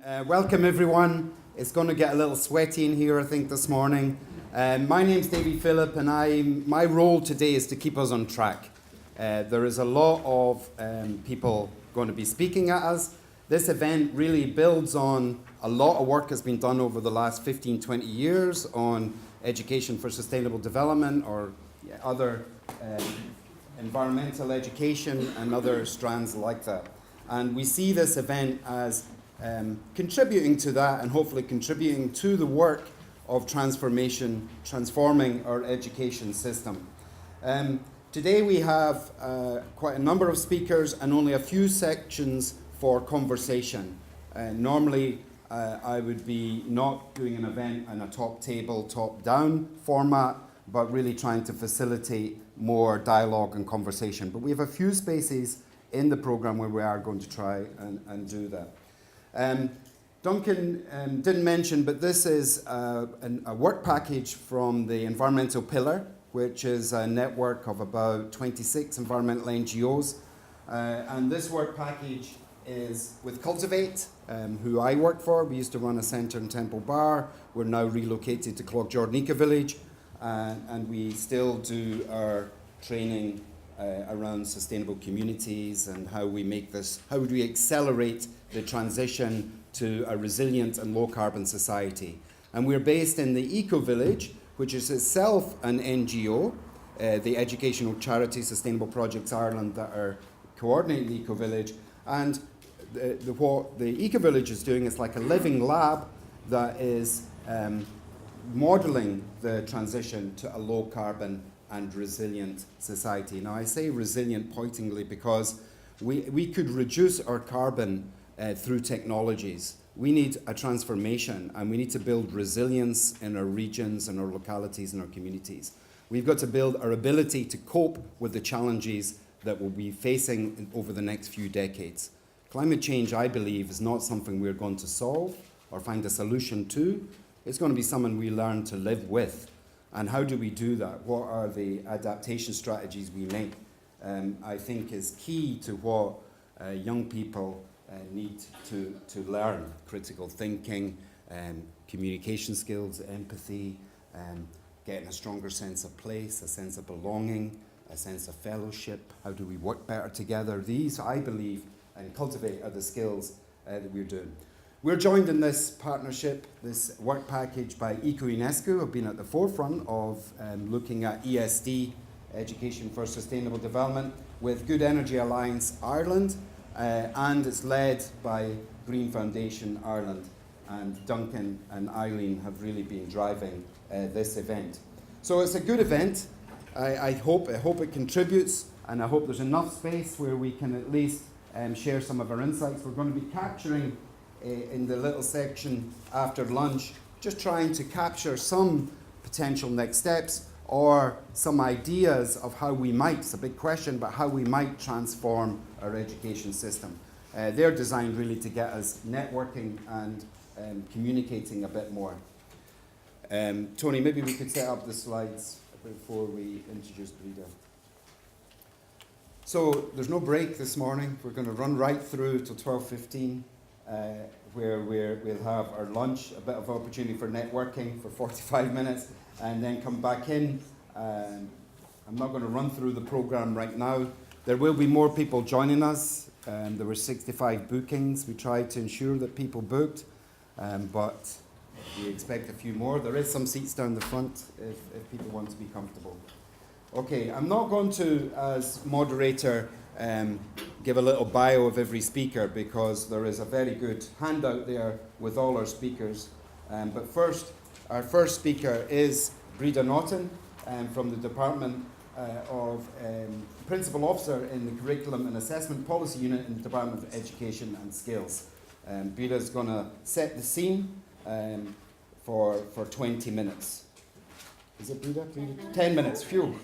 Welcome everyone. It's going to get a little sweaty in here, I think, this morning. My name's DAVIE Phillip, and my role today is to keep us on track. There is a lot of people going to be speaking at us. This event really builds on a lot of work that's been done over the last 15, 20 years on education for sustainable development or other environmental education and other strands like that. And we see this event as contributing to that and hopefully contributing to the work of transforming our education system. Today we have quite a number of speakers and only a few sections for conversation. Normally I would be not doing an event in a top table, top down format, but really trying to facilitate more dialogue and conversation. But we have a few spaces in the program where we are going to try and do that. Duncan didn't mention, but this is a work package from the Environmental Pillar, which is a network of about 26 environmental NGOs. And this work package is with Cultivate, who I work for. We used to run a centre in Temple Bar. We're now relocated to Cloghjordan Eco Village, and we still do our training around sustainable communities and how we make this, how would we accelerate the transition to a resilient and low carbon society. And we're based in the Eco Village, which is itself an NGO, the educational charity Sustainable Projects Ireland that are coordinating the Eco Village. And what the Eco Village is doing is like a living lab that is modelling the transition to a low carbon and resilient society. Now I say resilient pointingly because we could reduce our carbon through technologies. We need a transformation and we need to build resilience in our regions and our localities and our communities. We've got to build our ability to cope with the challenges that we'll be facing over the next few decades. Climate change, I believe, is not something we're going to solve or find a solution to. It's going to be something we learn to live with. And how do we do that? What are the adaptation strategies we make? I think is key to what young people need to learn. Critical thinking, communication skills, empathy, getting a stronger sense of place, a sense of belonging, a sense of fellowship. How do we work better together? These, I believe, and Cultivate are the skills that we're doing. We're joined in this partnership, this work package, by UNESCO, who have been at the forefront of looking at ESD, Education for Sustainable Development, with Good Energy Alliance Ireland, and it's led by Green Foundation Ireland. And Duncan and Eileen have really been driving this event. So it's a good event. I hope it contributes, and I hope there's enough space where we can at least share some of our insights. We're going to be capturing in the little section after lunch, just trying to capture some potential next steps or some ideas of how we might, it's a big question, but how we might transform our education system. They're designed really to get us networking and communicating a bit more. Tony, maybe we could set up the slides before we introduce Breda. So there's no break this morning. We're going to run right through till 12:15. Where we'll have our lunch, a bit of opportunity for networking for 45 minutes, and then come back in. I'm not going to run through the program right now. There will be more people joining us. There were 65 bookings. We tried to ensure that people booked, but we expect a few more. There is some seats down the front if people want to be comfortable. Okay, I'm not going to, as moderator, give a little bio of every speaker because there is a very good handout there with all our speakers. But first, our first speaker is Breda Naughton from the Department of Principal Officer in the Curriculum and Assessment Policy Unit in the Department of Education and Skills. Breda is going to set the scene for 20 minutes. Is it Breda? 10 minutes, phew.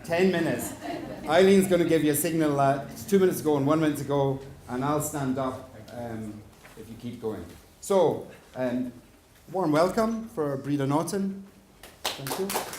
10 minutes. Eileen's going to give you a signal that it's 2 minutes to go and 1 minute to go, and I'll stand up if you keep going. So, warm welcome for Breda Naughton. Thank you.